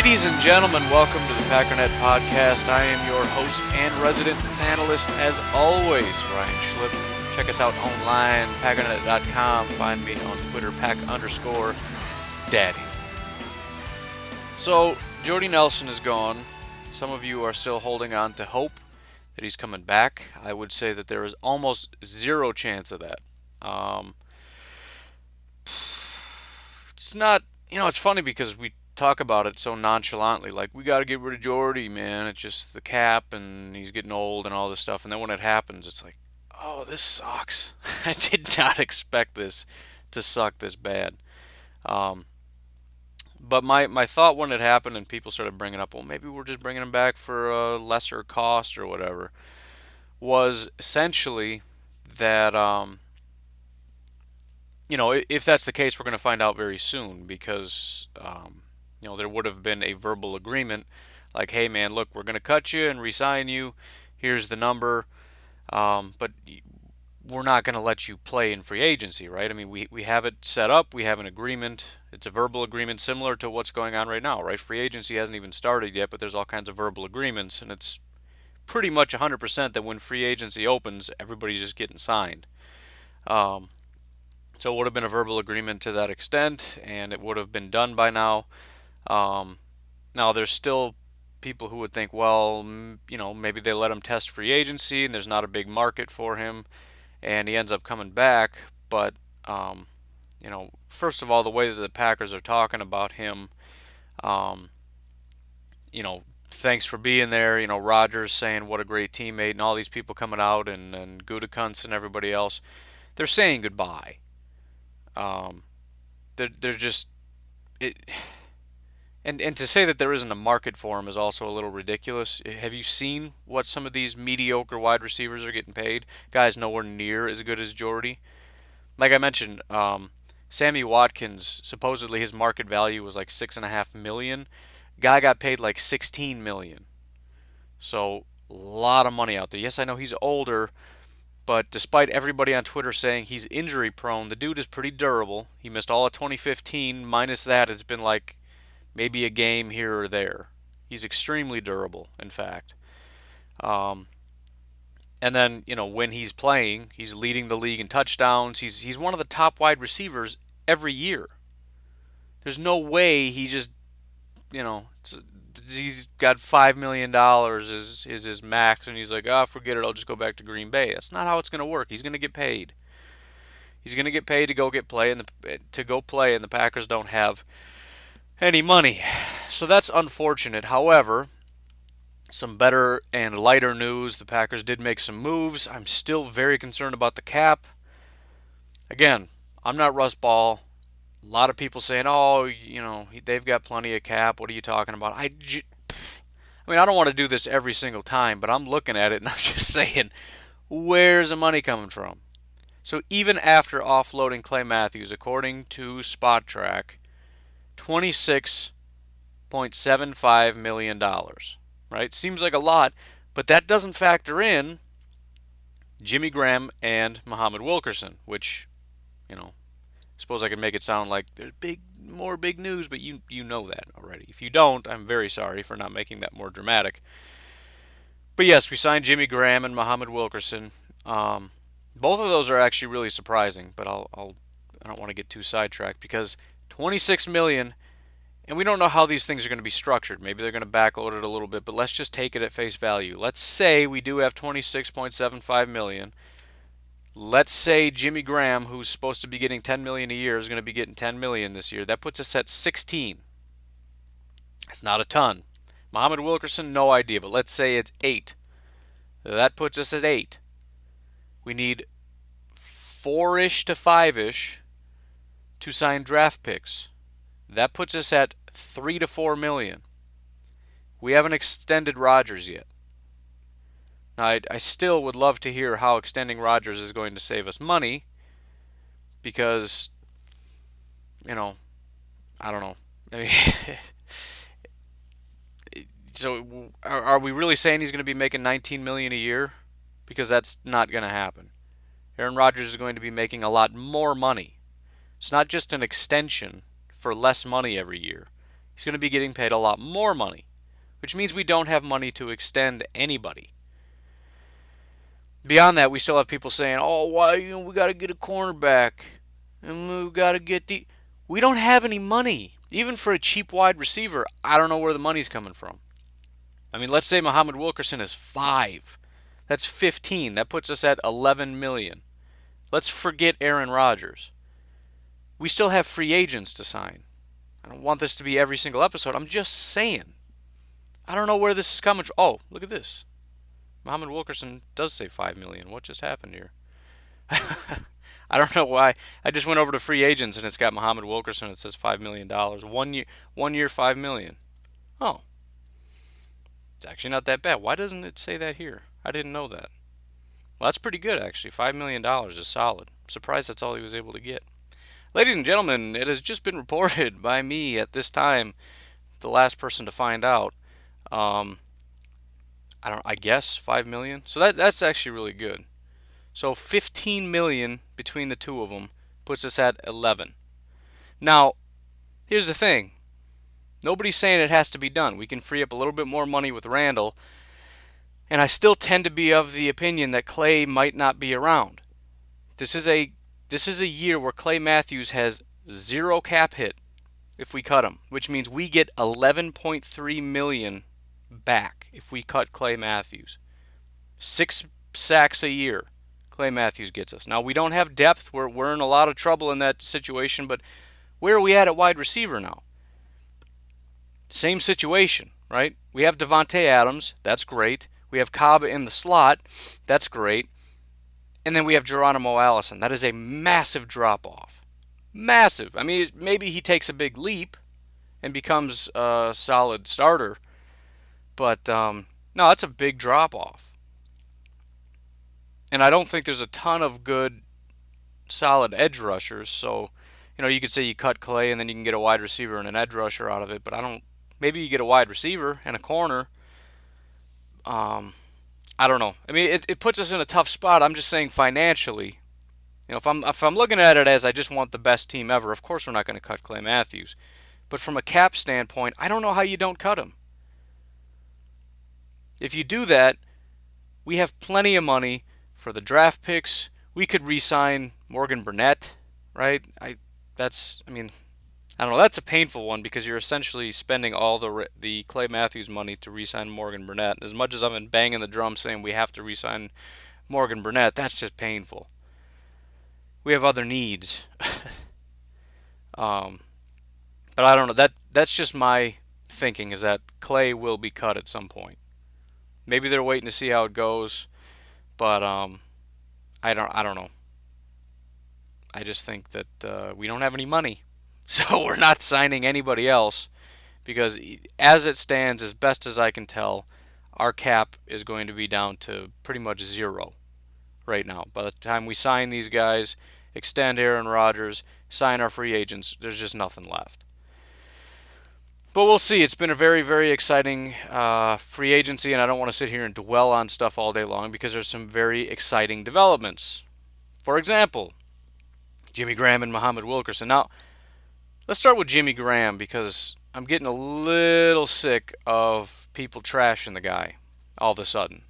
Ladies and gentlemen, welcome to the Packernet Podcast. I am your host and resident fanalist, as always, Ryan Schlip. Check us out online, packernet.com. Find me on Twitter, pack_daddy. So, Jordy Nelson is gone. Some of you are still holding on to hope that he's coming back. I would say that there is almost zero chance of that. It's not, it's funny because we talk about it so nonchalantly, like, we got to get rid of Jordy, man. It's just the cap, and he's getting old and all this stuff. And then when it happens, it's like, oh, this sucks. I did not expect this to suck this bad. But my thought when it happened and people started bringing up, well, maybe we're just bringing him back for a lesser cost or whatever, was essentially that, if that's the case, we're going to find out very soon because, there would have been a verbal agreement like, hey, man, look, we're going to cut you and re-sign you. Here's the number. But we're not going to let you play in free agency, right? I mean, we have it set up. We have an agreement. It's a verbal agreement similar to what's going on right now, right? Free agency hasn't even started yet, but there's all kinds of verbal agreements, and it's pretty much 100% that when free agency opens, everybody's just getting signed. So it would have been a verbal agreement to that extent, and it would have been done by now. Now, there's still people who would think, well, maybe they let him test free agency, and there's not a big market for him, and he ends up coming back. But, first of all, the way that the Packers are talking about him, thanks for being there. Rodgers saying what a great teammate, and all these people coming out, and Gutekunst and everybody else, they're saying goodbye. They're just it, and to say that there isn't a market for him is also a little ridiculous. Have you seen what some of these mediocre wide receivers are getting paid? Guys nowhere near as good as Jordy. Like I mentioned, Sammy Watkins, supposedly his market value was like $6.5 million. Guy got paid like $16 million. So a lot of money out there. Yes, I know he's older. But despite everybody on Twitter saying he's injury prone, the dude is pretty durable. He missed all of 2015. Minus that, it's been like maybe a game here or there. He's extremely durable, in fact. And then, when he's playing, he's leading the league in touchdowns. He's one of the top wide receivers every year. There's no way he just, he's got $5 million is his max, and he's like, forget it, I'll just go back to Green Bay. That's not how it's going to work. He's going to get paid. He's going to get paid to go play, and the Packers don't have any money. So that's unfortunate. However, some better and lighter news. The Packers did make some moves. I'm still very concerned about the cap. Again, I'm not Russ Ball. A lot of people saying, they've got plenty of cap. What are you talking about? I don't want to do this every single time, but I'm looking at it and I'm just saying, where's the money coming from? So even after offloading Clay Matthews, according to Spot Track, $26.75 million, right? Seems like a lot, but that doesn't factor in Jimmy Graham and Muhammad Wilkerson, which, suppose I could make it sound like there's more big news, but you know that already. If you don't, I'm very sorry for not making that more dramatic. But yes, we signed Jimmy Graham and Muhammad Wilkerson. Both of those are actually really surprising, but I don't want to get too sidetracked because $26 million, and we don't know how these things are going to be structured. Maybe they're going to backload it a little bit, but let's just take it at face value. Let's say we do have $26.75 million. Let's say Jimmy Graham, who's supposed to be getting $10 million a year, is going to be getting $10 million this year. That puts us at 16. That's not a ton. Muhammad Wilkerson, no idea, but let's say it's 8. That puts us at 8. We need 4-ish to 5-ish to sign draft picks. That puts us at 3 to 4 million. We haven't extended Rodgers yet. Now, I still would love to hear how extending Rodgers is going to save us money because, I don't know. I mean, so are we really saying he's going to be making $19 million a year? Because that's not going to happen. Aaron Rodgers is going to be making a lot more money. It's not just an extension for less money every year. He's going to be getting paid a lot more money, which means we don't have money to extend anybody. Beyond that, we still have people saying, "Oh, why we got to get a cornerback, and we got to get the." We don't have any money, even for a cheap wide receiver. I don't know where the money's coming from. I mean, let's say Muhammad Wilkerson is 5. That's 15. That puts us at 11 million. Let's forget Aaron Rodgers. We still have free agents to sign. I don't want this to be every single episode. I'm just saying. I don't know where this is coming from. Oh, look at this. Muhammad Wilkerson does say 5 million. What just happened here? I don't know why. I just went over to free agents and it's got Muhammad Wilkerson. It says $5 million. 1 year, 5 million. Oh, it's actually not that bad. Why doesn't it say that here? I didn't know that. Well, that's pretty good, actually. $5 million is solid. I'm surprised that's all he was able to get. Ladies and gentlemen, it has just been reported by me at this time, the last person to find out. I guess 5 million. So that's actually really good. So 15 million between the two of them puts us at 11. Now, here's the thing. Nobody's saying it has to be done. We can free up a little bit more money with Randall, and I still tend to be of the opinion that Clay might not be around. This is a year where Clay Matthews has 0 cap hit if we cut him, which means we get 11.3 million back if we cut Clay Matthews. 6 sacks a year Clay Matthews gets us. Now, we don't have depth. We're in a lot of trouble in that situation, but where are we at wide receiver now? Same situation, right? We have Devontae Adams. That's great. We have Cobb in the slot. That's great. And then we have Geronimo Allison. That is a massive drop-off. Massive. I mean, maybe he takes a big leap and becomes a solid starter. But, no, that's a big drop-off. And I don't think there's a ton of good, solid edge rushers. So, you could say you cut Clay and then you can get a wide receiver and an edge rusher out of it. But maybe you get a wide receiver and a corner. I don't know. I mean, it puts us in a tough spot. I'm just saying financially. If I'm looking at it as I just want the best team ever, of course we're not going to cut Clay Matthews. But from a cap standpoint, I don't know how you don't cut him. If you do that, we have plenty of money for the draft picks. We could re-sign Morgan Burnett, right? I don't know. That's a painful one because you're essentially spending all the Clay Matthews money to re-sign Morgan Burnett. As much as I've been banging the drum saying we have to re-sign Morgan Burnett, that's just painful. We have other needs. But I don't know. That's just my thinking, is that Clay will be cut at some point. Maybe they're waiting to see how it goes, but I don't know. I just think that we don't have any money. So we're not signing anybody else because as it stands, as best as I can tell, our cap is going to be down to pretty much 0 right now. By the time we sign these guys, extend Aaron Rodgers, sign our free agents, there's just nothing left. But we'll see. It's been a very, very exciting free agency, and I don't want to sit here and dwell on stuff all day long because there's some very exciting developments. For example, Jimmy Graham and Muhammad Wilkerson. Now, let's start with Jimmy Graham because I'm getting a little sick of people trashing the guy all of a sudden.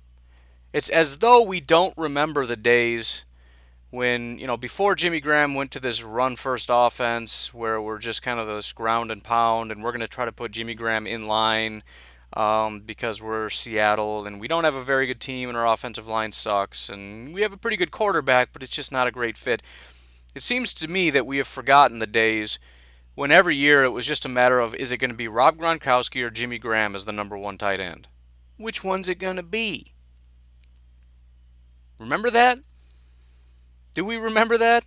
It's as though we don't remember the days when, before Jimmy Graham went to this run-first offense where we're just kind of this ground and pound and we're going to try to put Jimmy Graham in line because we're Seattle and we don't have a very good team and our offensive line sucks and we have a pretty good quarterback, but it's just not a great fit. It seems to me that we have forgotten the days when every year it was just a matter of, is it going to be Rob Gronkowski or Jimmy Graham as the number 1 tight end? Which one's it going to be? Remember that? Do we remember that?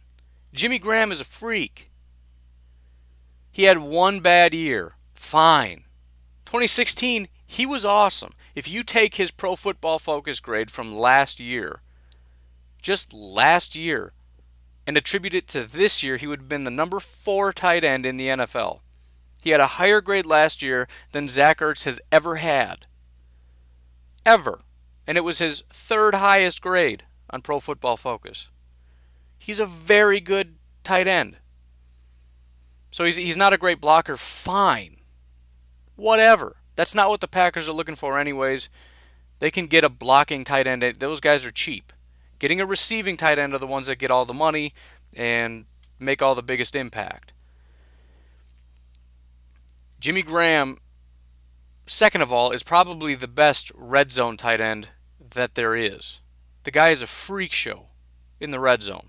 Jimmy Graham is a freak. He had 1 bad year. Fine. 2016, he was awesome. If you take his Pro Football Focus grade from last year, just last year, and attribute it to this year, he would have been the number 4 tight end in the NFL. He had a higher grade last year than Zach Ertz has ever had. Ever. And it was his 3rd highest grade on Pro Football Focus. He's a very good tight end. So he's not a great blocker, fine. Whatever. That's not what the Packers are looking for, anyways. They can get a blocking tight end. Those guys are cheap. Getting a receiving tight end are the ones that get all the money and make all the biggest impact. Jimmy Graham, second of all, is probably the best red zone tight end that there is. The guy is a freak show in the red zone.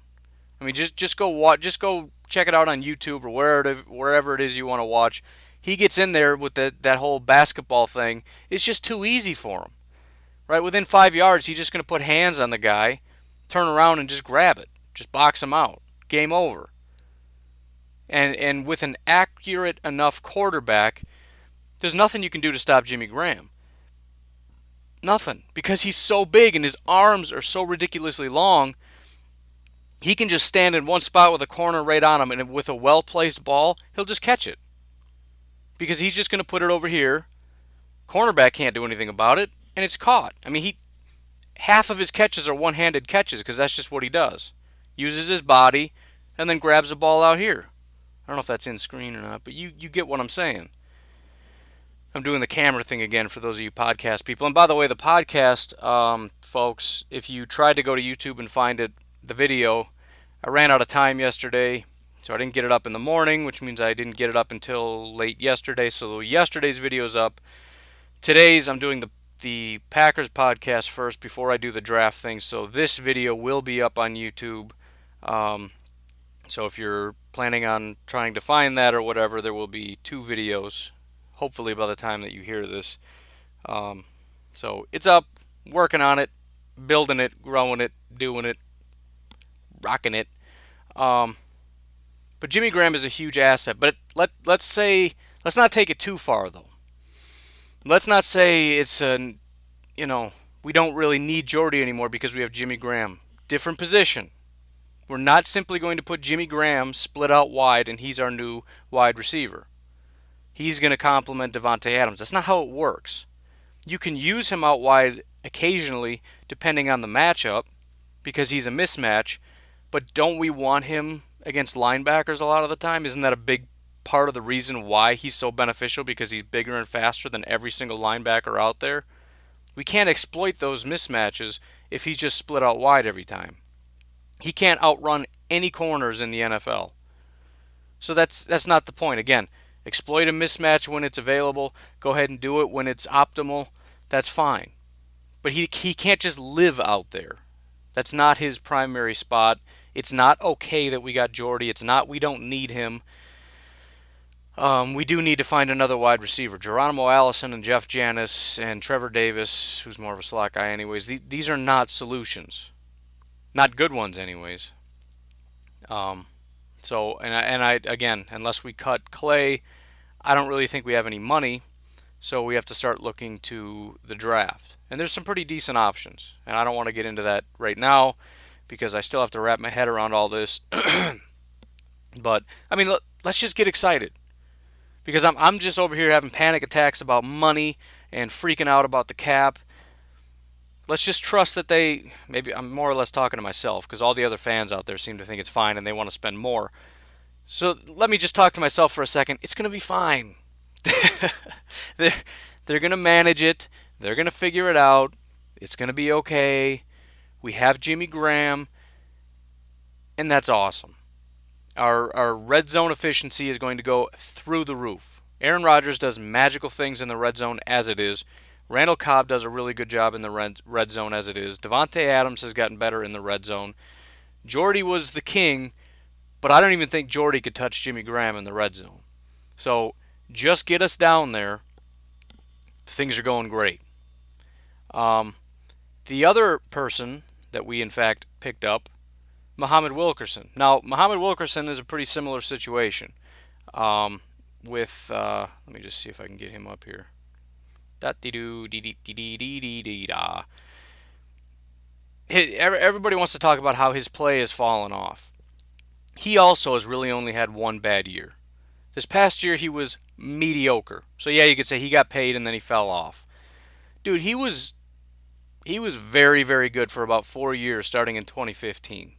I mean, just go watch, just go check it out on YouTube or wherever it is you want to watch. He gets in there with that whole basketball thing. It's just too easy for him, right? Within 5 yards, he's just going to put hands on the guy, turn around and just grab it, just box him out. Game over. And with an accurate enough quarterback, there's nothing you can do to stop Jimmy Graham. Nothing, because he's so big and his arms are so ridiculously long. He can just stand in one spot with a corner right on him, and with a well-placed ball, he'll just catch it. Because he's just going to put it over here. Cornerback can't do anything about it, and it's caught. I mean, half of his catches are one-handed catches because that's just what he does. Uses his body and then grabs the ball out here. I don't know if that's in screen or not, but you get what I'm saying. I'm doing the camera thing again for those of you podcast people. And by the way, the podcast, folks, if you tried to go to YouTube and find it, the video, I ran out of time yesterday, so I didn't get it up in the morning, which means I didn't get it up until late yesterday. So yesterday's video's up. Today's, I'm doing the Packers podcast first before I do the draft thing. So this video will be up on YouTube. So if you're planning on trying to find that or whatever, there will be 2 videos, hopefully by the time that you hear this. So it's up, working on it, building it, growing it, doing it, rocking it. But Jimmy Graham is a huge asset. But let's not take it too far, though. Let's not say it's we don't really need Jordy anymore because we have Jimmy Graham. Different position. We're not simply going to put Jimmy Graham split out wide and he's our new wide receiver. He's going to complement Davante Adams. That's not how it works. You can use him out wide occasionally depending on the matchup because he's a mismatch, but don't we want him against linebackers a lot of the time? Isn't that a big part of the reason why he's so beneficial, because he's bigger and faster than every single linebacker out there? We can't exploit those mismatches if he's just split out wide every time. He can't outrun any corners in the NFL. So that's not the point. Again, exploit a mismatch when it's available. Go ahead and do it when it's optimal. That's fine. But he can't just live out there. That's not his primary spot. It's not okay that we got Jordy. It's not we don't need him. We do need to find another wide receiver. Geronimo Allison and Jeff Janis and Trevor Davis, who's more of a slot guy anyways, these are not solutions. Not good ones anyways. So I again, unless we cut Clay, I don't really think we have any money, so we have to start looking to the draft. And there's some pretty decent options, and I don't want to get into that right now because I still have to wrap my head around all this. But I mean, let's just get excited, because I'm just over here having panic attacks about money and freaking out about the cap. Let's just trust that maybe I'm more or less talking to myself because all the other fans out there seem to think it's fine and they want to spend more. So let me just talk to myself for a second. It's going to be fine. They're going to manage it. They're going to figure it out. It's going to be okay. We have Jimmy Graham, and that's awesome. Our red zone efficiency is going to go through the roof. Aaron Rodgers does magical things in the red zone as it is. Randall Cobb does a really good job in the red zone as it is. Davante Adams has gotten better in the red zone. Jordy was the king, but I don't even think Jordy could touch Jimmy Graham in the red zone. So just get us down there. Things are going great. The other person that we, in fact, picked up, Muhammad Wilkerson. Now, Muhammad Wilkerson is a pretty similar situation. Let me just see if I can get him up here. Everybody wants to talk about how his play has fallen off. He also has really only had one bad year. This past year he was mediocre. So yeah, you could say he got paid and then he fell off. Dude, he was very, very good for about 4 years starting in 2015.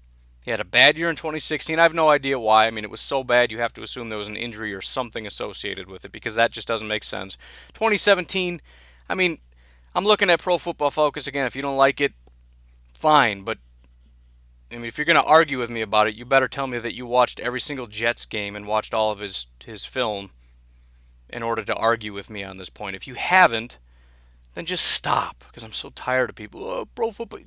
He had a bad year in 2016. I have no idea why. I mean, it was so bad you have to assume there was an injury or something associated with it because that just doesn't make sense. 2017, I mean, I'm looking at Pro Football Focus again. If you don't like it, fine. But I mean, if you're going to argue with me about it, you better tell me that you watched every single Jets game and watched all of his film in order to argue with me on this point. If you haven't, then just stop because I'm so tired of people. Oh, Pro Football.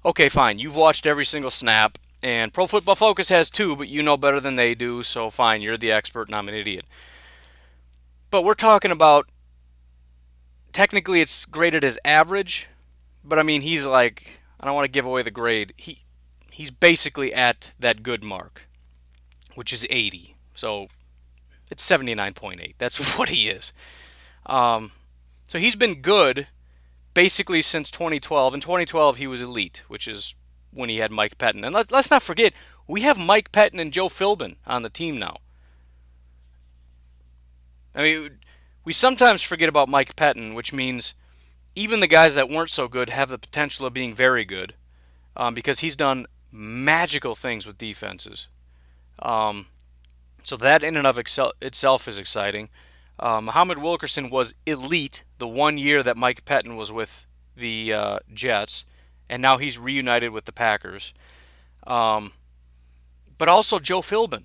Okay, fine. You've watched every single snap, and Pro Football Focus has too, but you know better than they do, so fine. You're the expert, and I'm an idiot. But we're talking about technically it's graded as average, but I mean he's like I don't want to give away the grade. He's basically at that good mark, which is 80. So it's 79.8. That's what he is. Um, so he's been good basically since 2012. In 2012 he was elite, which is when he had Mike Pettin. And let's not forget we have Mike Pettin and Joe Philbin on the team now. I mean, we sometimes forget about Mike Pettin, which means even the guys that weren't so good have the potential of being very good because he's done magical things with defenses. Um, so that in and of itself is exciting. Muhammad Wilkerson was elite the one year that Mike Pettin was with the Jets, and now he's reunited with the Packers. Um, but also Joe Philbin.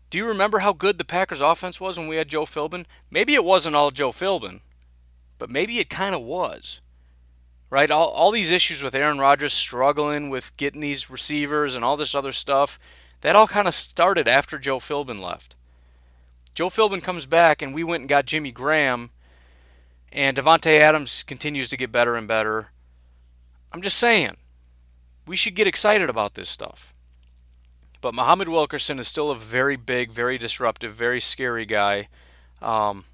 Do you remember how good the Packers offense was when we had Joe Philbin? Maybe it wasn't all Joe Philbin, but maybe it kind of was. Right? All these issues with Aaron Rodgers struggling with getting these receivers and all this other stuff, that all kind of started after Joe Philbin left. Joe Philbin comes back, and we went and got Jimmy Graham, and Devontae Adams continues to get better and better. I'm just saying, we should get excited about this stuff. But Muhammad Wilkerson is still a very big, very disruptive, very scary guy. And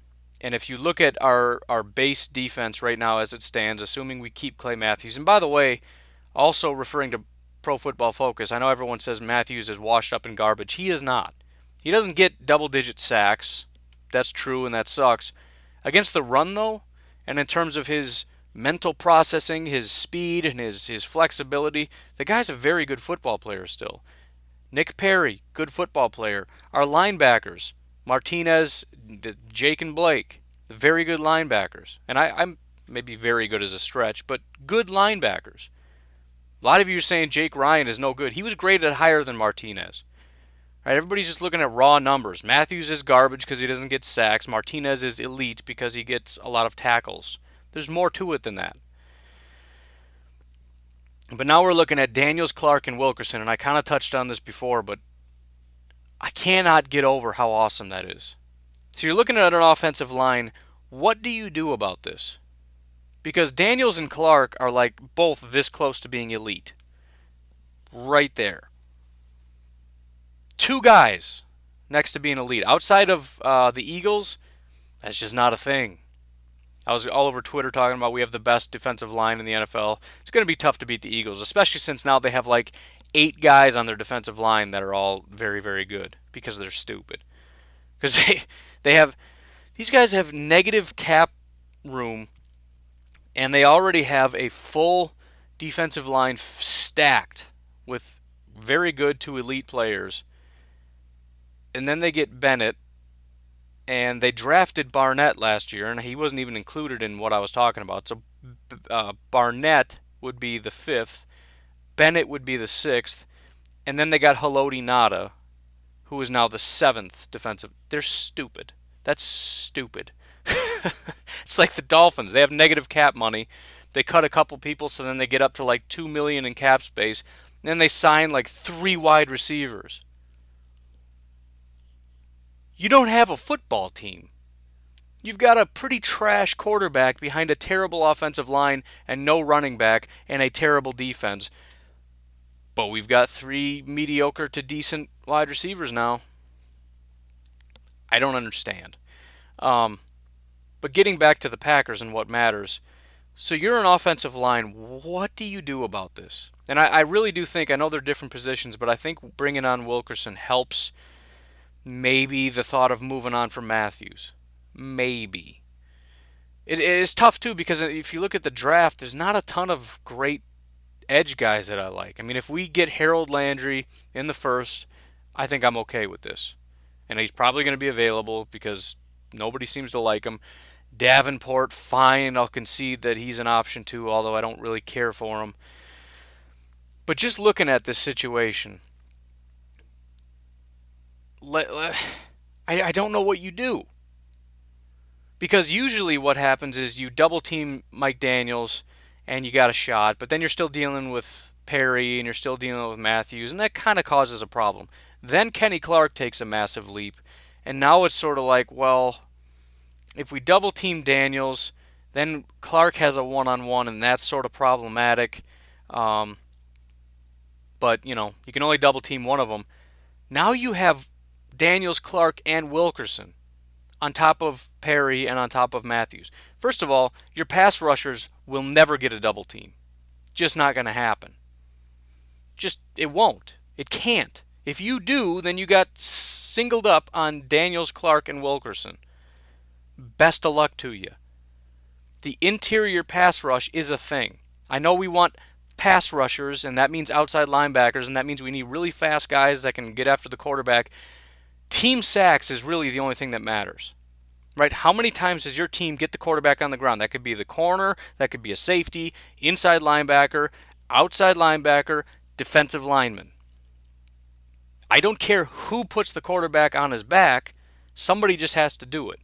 if you look at our base defense right now as it stands, assuming we keep Clay Matthews, and by the way, also referring to Pro Football Focus, I know everyone says Matthews is washed up in garbage. He is not. He doesn't get double-digit sacks. That's true, and that sucks. Against the run, though, and in terms of his mental processing, his speed, and his flexibility, the guy's a very good football player still. Nick Perry, good football player. Our linebackers, Martinez, Jake and Blake, very good linebackers. And I'm maybe very good as a stretch, but good linebackers. A lot of you are saying Jake Ryan is no good. He was graded higher than Martinez. Right, everybody's just looking at raw numbers. Matthews is garbage because he doesn't get sacks. Martinez is elite because he gets a lot of tackles. There's more to it than that. But now we're looking at Daniels, Clark, and Wilkerson, and I kind of touched on this before, but I cannot get over how awesome that is. So you're looking at an offensive line. What do you do about this? Because Daniels and Clark are like both this close to being elite. Right there. Two guys next to being elite. Outside of the Eagles, that's just not a thing. I was all over Twitter talking about we have the best defensive line in the NFL. It's going to be tough to beat the Eagles, especially since now they have like 8 guys on their defensive line that are all very, very good because they're stupid. Because they have these guys have negative cap room, and they already have a full defensive line stacked with very good to elite players. And then they get Bennett, and they drafted Barnett last year, and he wasn't even included in what I was talking about. So Barnett would be the 5th, Bennett would be the 6th, and then they got Haloti Ngata, who is now the 7th defensive. They're stupid. That's stupid. It's like the Dolphins. They have negative cap money. They cut a couple people, so then they get up to like $2 million in cap space, and then they sign like 3 wide receivers. You don't have a football team. You've got a pretty trash quarterback behind a terrible offensive line and no running back and a terrible defense. But we've got 3 mediocre to decent wide receivers now. I don't understand. But getting back to the Packers and what matters. So you're an offensive line. What do you do about this? And I really do think, I know they're different positions, but I think bringing on Wilkerson helps maybe the thought of moving on from Matthews. Maybe. It is tough, too, because if you look at the draft, there's not a ton of great edge guys that I like. I mean, if we get Harold Landry in the first, I think I'm okay with this. And he's probably going to be available because nobody seems to like him. Davenport, fine. I'll concede that he's an option too, although I don't really care for him. But just looking at this situation, I don't know what you do. Because usually what happens is you double team Mike Daniels and you got a shot, but then you're still dealing with Perry and you're still dealing with Matthews, and that kind of causes a problem. Then Kenny Clark takes a massive leap, and now it's sort of like, well, if we double team Daniels, then Clark has a one-on-one, and that's sort of problematic. Um, but, you can only double team one of them. Now you have Daniels, Clark, and Wilkerson on top of Perry and on top of Matthews. First of all, your pass rushers will never get a double team. Just not going to happen. It won't. It can't. If you do, then you got singled up on Daniels, Clark, and Wilkerson. Best of luck to you. The interior pass rush is a thing. I know we want pass rushers, and that means outside linebackers, and that means we need really fast guys that can get after the quarterback. Team sacks is really the only thing that matters. Right? How many times does your team get the quarterback on the ground? That could be the corner, that could be a safety, inside linebacker, outside linebacker, defensive lineman. I don't care who puts the quarterback on his back, somebody just has to do it.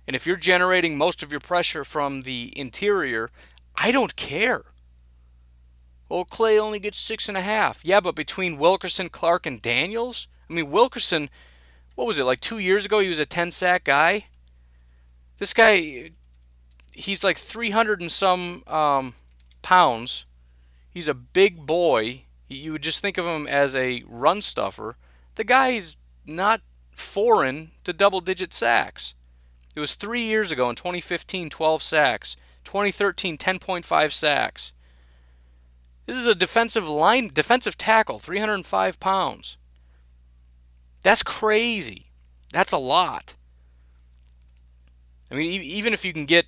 And if you're generating most of your pressure from the interior, I don't care. Well, Clay only gets 6.5. Yeah, but between Wilkerson, Clark, and Daniels? I mean, Wilkerson, what was it, like 2 years ago he was a 10-sack guy? This guy, he's like 300 and some pounds. He's a big boy. You would just think of him as a run stuffer. The guy's not foreign to double-digit sacks. It was 3 years ago in 2015, 12 sacks. 2013, 10.5 sacks. This is a defensive tackle, 305 pounds. That's crazy. That's a lot. I mean, even if you can get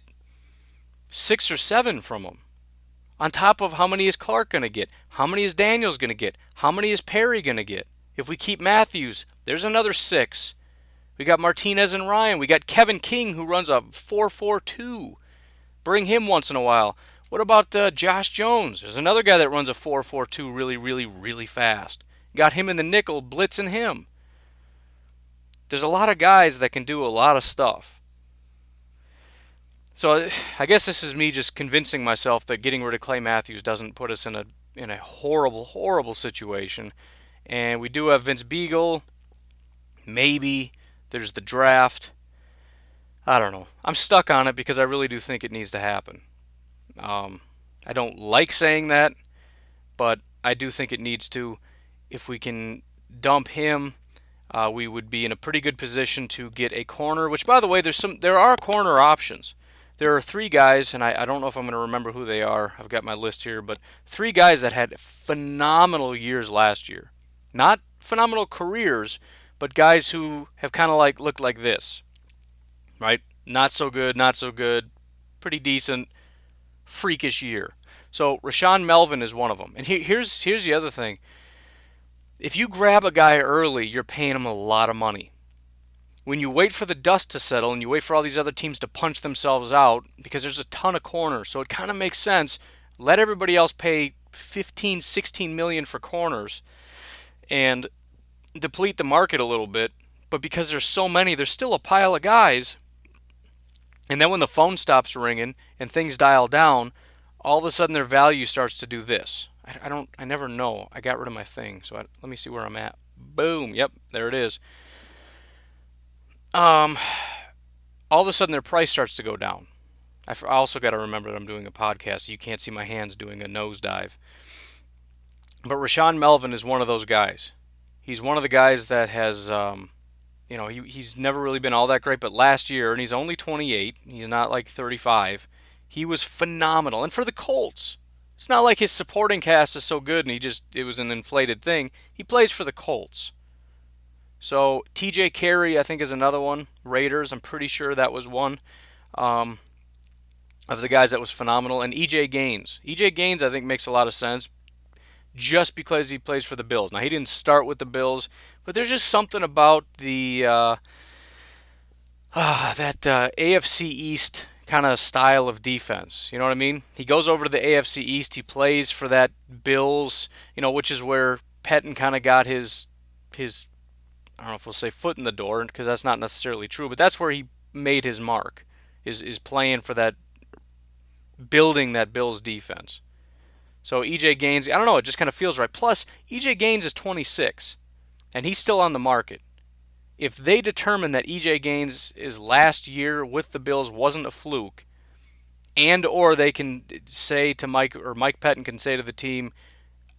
6 or 7 from him, on top of how many is Clark going to get? How many is Daniels going to get? How many is Perry going to get? If we keep Matthews, there's another 6. We got Martinez and Ryan. We got Kevin King, who runs a 4.42. Bring him once in a while. What about Josh Jones? There's another guy that runs a 4.42 really, really, really fast. Got him in the nickel, blitzing him. There's a lot of guys that can do a lot of stuff. So I guess this is me just convincing myself that getting rid of Clay Matthews doesn't put us in a horrible, horrible situation. And we do have Vince Beagle. Maybe there's the draft. I don't know. I'm stuck on it because I really do think it needs to happen. I don't like saying that, but I do think it needs to. If we can dump him, we would be in a pretty good position to get a corner. Which, by the way, there are corner options. There are 3 guys, and I don't know if I'm going to remember who they are. I've got my list here, but 3 guys that had phenomenal years last year. Not phenomenal careers, but guys who have kind of like looked like this, right? Not so good, pretty decent, freakish year. So Rashawn Melvin is one of them. And here's the other thing. If you grab a guy early, you're paying him a lot of money. When you wait for the dust to settle and you wait for all these other teams to punch themselves out, because there's a ton of corners, so it kind of makes sense. Let everybody else pay 15, 16 million for corners and deplete the market a little bit. But because there's so many, there's still a pile of guys. And then when the phone stops ringing and things dial down, all of a sudden their value starts to do this. I never know. I got rid of my thing, so let me see where I'm at. Boom. Yep, there it is. All of a sudden their price starts to go down. I also got to remember that I'm doing a podcast, so you can't see my hands doing a nosedive. But Rashawn Melvin is one of those guys. He's one of the guys that has, he's never really been all that great, but last year, and he's only 28, he's not like 35, he was phenomenal. And for the Colts, it's not like his supporting cast is so good and it was an inflated thing. He plays for the Colts. So TJ Carey, I think, is another one. Raiders, I'm pretty sure that was one of the guys that was phenomenal. And EJ Gaines. EJ Gaines, I think, makes a lot of sense. just because he plays for the Bills. Now, he didn't start with the Bills, but there's just something about the that AFC East kind of style of defense. You know what I mean? He goes over to the AFC East. He plays for that Bills, which is where Pettin kind of got his I don't know if we'll say foot in the door because that's not necessarily true, but that's where he made his mark. Is playing for that, building that Bills defense. So EJ Gaines, I don't know, it just kind of feels right. Plus, EJ Gaines is 26, and he's still on the market. If they determine that EJ Gaines' last year with the Bills wasn't a fluke, and or they can say to Mike, or Mike Pettin can say to the team,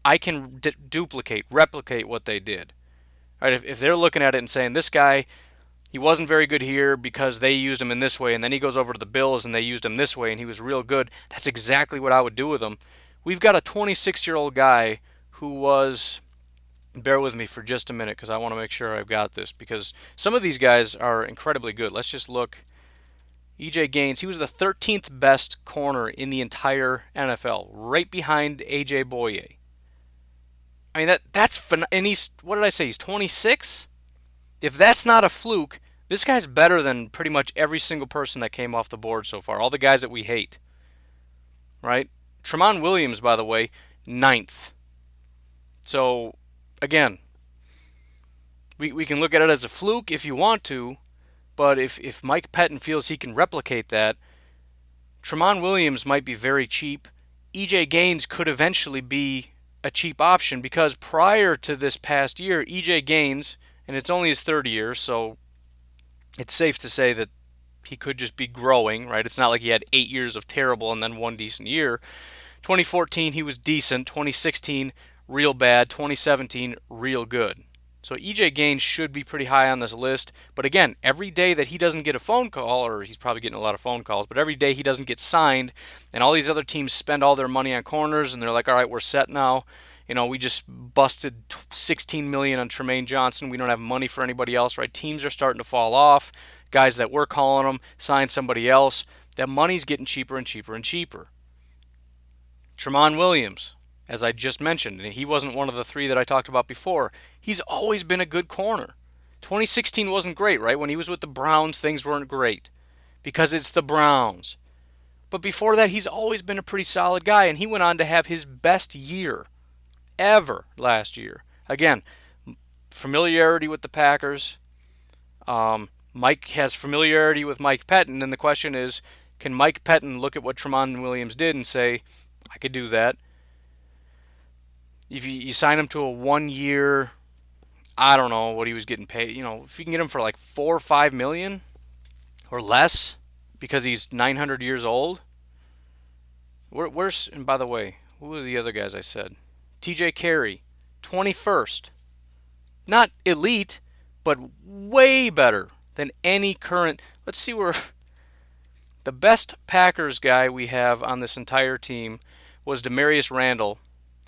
I can replicate what they did. Right? If they're looking at it and saying, this guy, he wasn't very good here because they used him in this way, and then he goes over to the Bills and they used him this way and he was real good, that's exactly what I would do with him. We've got a 26-year-old guy who was, bear with me for just a minute because I want to make sure I've got this, because some of these guys are incredibly good. Let's just look. EJ Gaines, he was the 13th best corner in the entire NFL, right behind AJ Boye. I mean, that's and he's, what did I say, he's 26? If that's not a fluke, this guy's better than pretty much every single person that came off the board so far, all the guys that we hate. Right? Tramon Williams, by the way, 9th. So, again, we can look at it as a fluke if you want to, but if Mike Pettin feels he can replicate that, Tramon Williams might be very cheap. EJ Gaines could eventually be a cheap option because prior to this past year, EJ Gaines, and it's only his third year, so it's safe to say that he could just be growing, right? It's not like he had 8 years of terrible and then one decent year. 2014, he was decent. 2016, real bad. 2017, real good. So EJ Gaines should be pretty high on this list. But again, every day that he doesn't get a phone call, or he's probably getting a lot of phone calls, but every day he doesn't get signed, and all these other teams spend all their money on corners, and they're like, all right, we're set now. We just busted $16 million on Tremaine Johnson. We don't have money for anybody else, right? Teams are starting to fall off. Guys that were calling them sign somebody else. That money's getting cheaper and cheaper and cheaper. Tramon Williams, as I just mentioned, he wasn't one of the three that I talked about before. He's always been a good corner. 2016 wasn't great, right? When he was with the Browns, things weren't great because it's the Browns. But before that, he's always been a pretty solid guy, and he went on to have his best year ever last year. Again, familiarity with the Packers. Mike has familiarity with Mike Pettin, and the question is, can Mike Pettin look at what Tramon Williams did and say, I could do that? If you sign him to a 1 year, I don't know what he was getting paid. If you can get him for like $4 or $5 million or less because he's 900 years old. Where's, and by the way, who were the other guys I said? TJ Carey, 21st. Not elite, but way better than any current. Let's see where the best Packers guy we have on this entire team was Demarius Randall.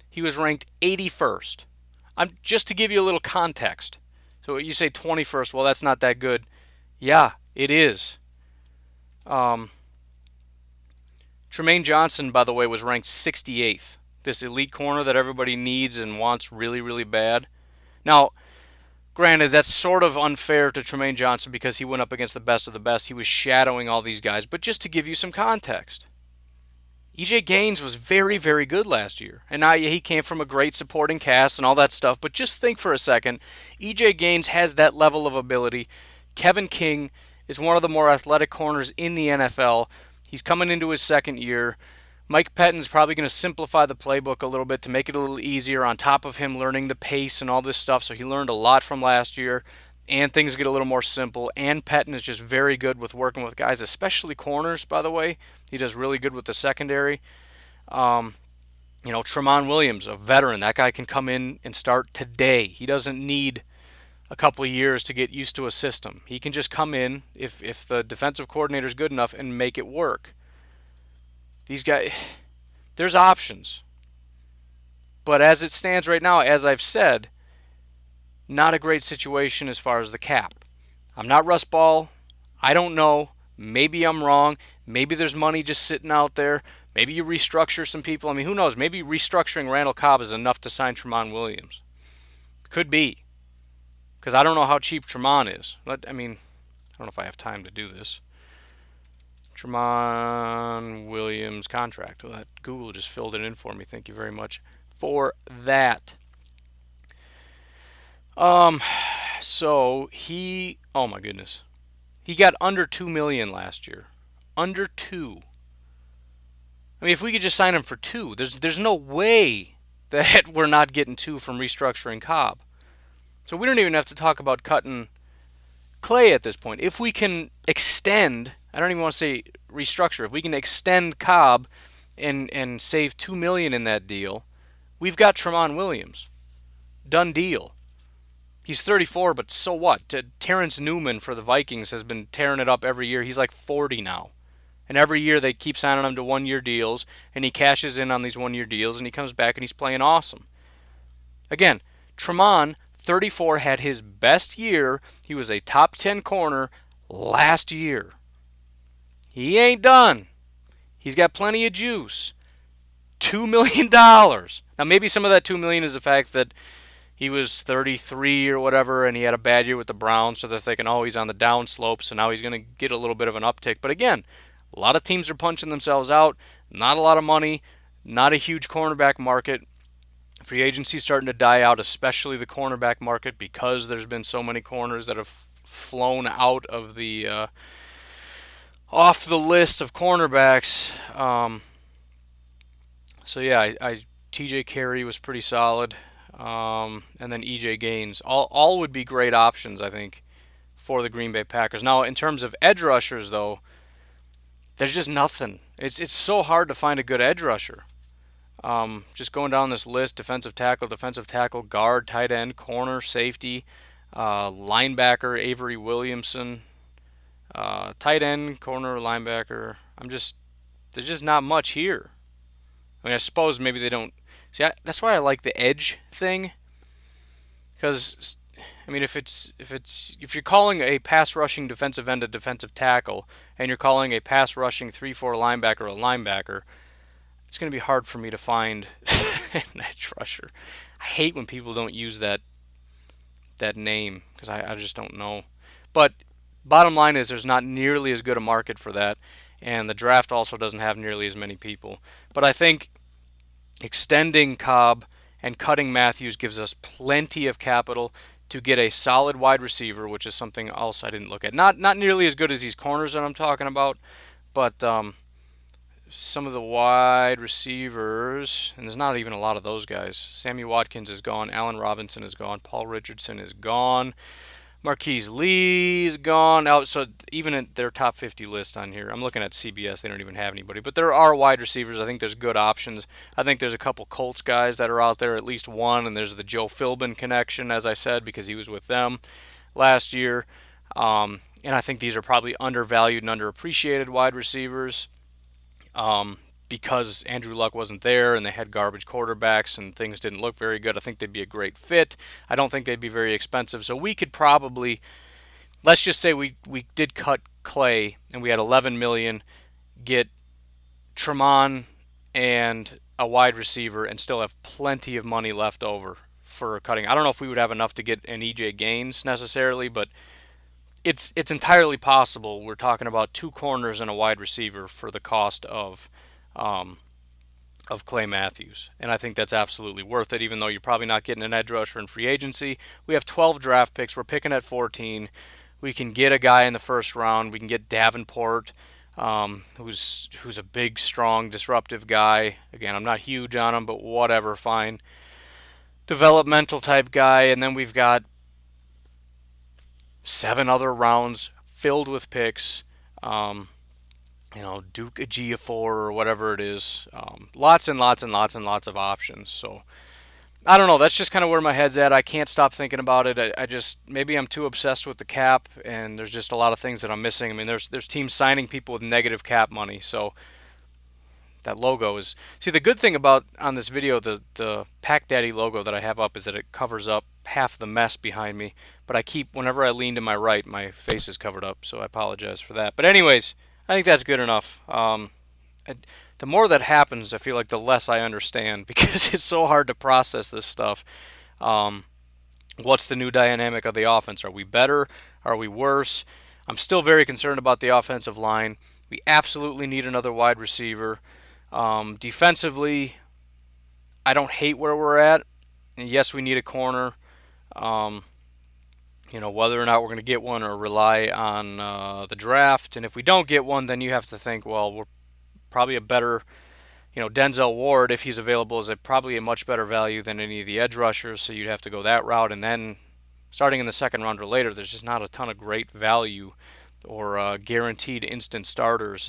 He was ranked 81st. Just to give you a little context. So you say 21st, well, that's not that good. Yeah, it is. Tremaine Johnson, by the way, was ranked 68th. This elite corner that everybody needs and wants really, really bad. Now, granted, that's sort of unfair to Tremaine Johnson because he went up against the best of the best. He was shadowing all these guys. But just to give you some context, EJ Gaines was very, very good last year. And now he came from a great supporting cast and all that stuff. But just think for a second, EJ Gaines has that level of ability. Kevin King is one of the more athletic corners in the NFL. He's coming into his second year. Mike Pettin's probably going to simplify the playbook a little bit to make it a little easier on top of him learning the pace and all this stuff. So he learned a lot from last year, and things get a little more simple. And Pettin is just very good with working with guys, especially corners, by the way. He does really good with the secondary. Tramon Williams, a veteran. That guy can come in and start today. He doesn't need a couple of years to get used to a system. He can just come in, if the defensive coordinator is good enough, and make it work. These guys, there's options. But as it stands right now, as I've said, not a great situation as far as the cap. I'm not Russ Ball. I don't know. Maybe I'm wrong. Maybe there's money just sitting out there. Maybe you restructure some people. I mean, who knows? Maybe restructuring Randall Cobb is enough to sign Tremont Williams. Could be. Because I don't know how cheap Tremont is. I mean, I don't know if I have time to do this. Tremont Williams contract. Well, that Google just filled it in for me. Thank you very much for that. So he, oh my goodness, he got under 2 million last year. Under 2. I mean, if we could just sign him for 2, there's no way that we're not getting 2 from restructuring Cobb. So we don't even have to talk about cutting Clay at this point. If we can extend, I don't even want to say restructure, if we can extend Cobb and save 2 million in that deal, we've got Tremont Williams. Done deal. He's 34, but so what? Terrence Newman for the Vikings has been tearing it up every year. He's like 40 now. And every year they keep signing him to one-year deals, and he cashes in on these one-year deals, and he comes back and he's playing awesome. Again, Tremont, 34, had his best year. He was a top 10 corner last year. He ain't done. He's got plenty of juice. $2 million. Now, maybe some of that $2 million is the fact that he was 33 or whatever, and he had a bad year with the Browns, so they're thinking, oh, he's on the downslope, so now he's going to get a little bit of an uptick. But again, a lot of teams are punching themselves out. Not a lot of money. Not a huge cornerback market. Free agency starting to die out, especially the cornerback market, because there's been so many corners that have flown out of the off the list of cornerbacks. So yeah, TJ Carey was pretty solid. And then EJ Gaines. All would be great options, I think, for the Green Bay Packers. Now, in terms of edge rushers, though, there's just nothing. It's so hard to find a good edge rusher. Just going down this list: defensive tackle, guard, tight end, corner, safety, linebacker, Avery Williamson, tight end, corner, linebacker. There's just not much here. I mean, I suppose maybe they don't. See, that's why I like the edge thing. Because, I mean, if you're calling a pass rushing defensive end a defensive tackle, and you're calling a pass rushing 3-4 linebacker a linebacker, it's going to be hard for me to find an edge rusher. I hate when people don't use that name, because I just don't know. But bottom line is there's not nearly as good a market for that, and the draft also doesn't have nearly as many people. But I think extending Cobb and cutting Matthews gives us plenty of capital to get a solid wide receiver, which is something else I didn't look at. Not nearly as good as these corners that I'm talking about, but some of the wide receivers, and there's not even a lot of those guys. Sammy Watkins is gone. Allen Robinson is gone. Paul Richardson is gone. Marquise Lee is gone. Out, so even in their top 50 list on here, I'm looking at CBS. They don't even have anybody. But there are wide receivers. I think there's good options. I think there's a couple Colts guys that are out there, at least one. And there's the Joe Philbin connection, as I said, because he was with them last year. And I think these are probably undervalued and underappreciated wide receivers. Because Andrew Luck wasn't there and they had garbage quarterbacks and things didn't look very good. I think they'd be a great fit. I don't think they'd be very expensive. So we could probably, let's just say we did cut Clay and we had 11 million, get Tremont and a wide receiver and still have plenty of money left over for cutting. I don't know if we would have enough to get an EJ Gaines necessarily, but it's entirely possible. We're talking about 2 corners and a wide receiver for the cost of Clay Matthews. And I think that's absolutely worth it, even though you're probably not getting an edge rusher in free agency. We have 12 draft picks. We're picking at 14. We can get a guy in the first round. We can get Davenport, who's a big, strong, disruptive guy. Again, I'm not huge on him, but whatever, fine. Developmental type guy. And then we've got 7 other rounds filled with picks. Duke Ejiofor or whatever it is. Lots and lots and lots and lots of options. So, I don't know. That's just kind of where my head's at. I can't stop thinking about it. I just, maybe I'm too obsessed with the cap, and there's just a lot of things that I'm missing. I mean, there's teams signing people with negative cap money. So, that logo is... See, the good thing about, on this video, the Pack Daddy logo that I have up is that it covers up half the mess behind me. But whenever I lean to my right, my face is covered up. So, I apologize for that. But anyways... I think that's good enough. the more that happens, I feel like the less I understand because it's so hard to process this stuff. Um, what's the new dynamic of the offense? Are we better? Are we worse? I'm still very concerned about the offensive line. We absolutely need another wide receiver. Defensively, I don't hate where we're at. And yes, we need a corner. Um, whether or not we're going to get one or rely on the draft. And if we don't get one, then you have to think, well, we're probably a better, Denzel Ward, if he's available, is probably a much better value than any of the edge rushers. So you'd have to go that route. And then starting in the second round or later, there's just not a ton of great value or guaranteed instant starters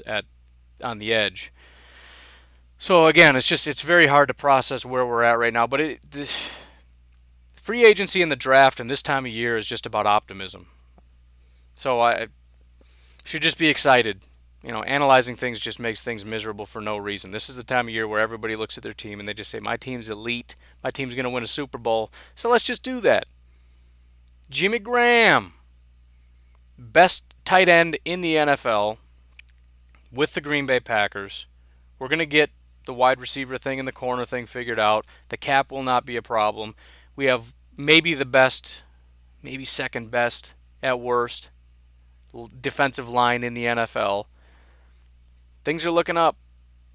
on the edge. So again, it's very hard to process where we're at right now. But free agency and the draft and this time of year is just about optimism. So I should just be excited. Analyzing things just makes things miserable for no reason. This is the time of year where everybody looks at their team and they just say, my team's elite. My team's going to win a Super Bowl. So let's just do that. Jimmy Graham, best tight end in the NFL with the Green Bay Packers. We're going to get the wide receiver thing and the corner thing figured out. The cap will not be a problem. We have maybe the best, maybe second best at worst defensive line in the NFL. Things are looking up.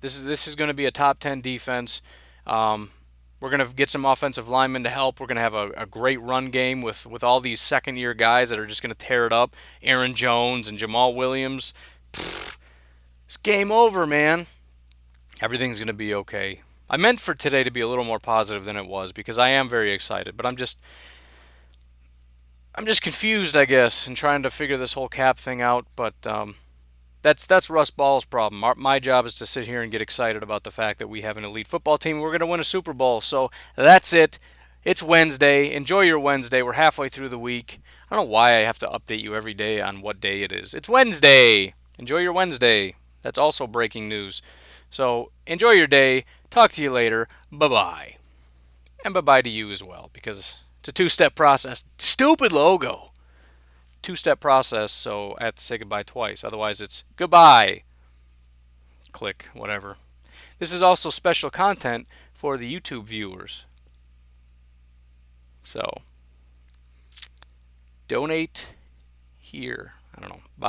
This is going to be a top 10 defense. We're going to get some offensive linemen to help. We're going to have a great run game with all these second-year guys that are just going to tear it up. Aaron Jones and Jamal Williams. It's game over, man. Everything's going to be okay. I meant for today to be a little more positive than it was because I am very excited, but I'm just confused, I guess, and trying to figure this whole cap thing out. But that's Russ Ball's problem. My job is to sit here and get excited about the fact that we have an elite football team. We're going to win a Super Bowl. So that's it. It's Wednesday. Enjoy your Wednesday. We're halfway through the week. I don't know why I have to update you every day on what day it is. It's Wednesday. Enjoy your Wednesday. That's also breaking news. So enjoy your day. Talk to you later. Bye-bye. And bye-bye to you as well, because it's a two-step process. Stupid logo. Two-step process, so I have to say goodbye twice. Otherwise, it's goodbye. Click, whatever. This is also special content for the YouTube viewers. So, donate here. I don't know. Bye.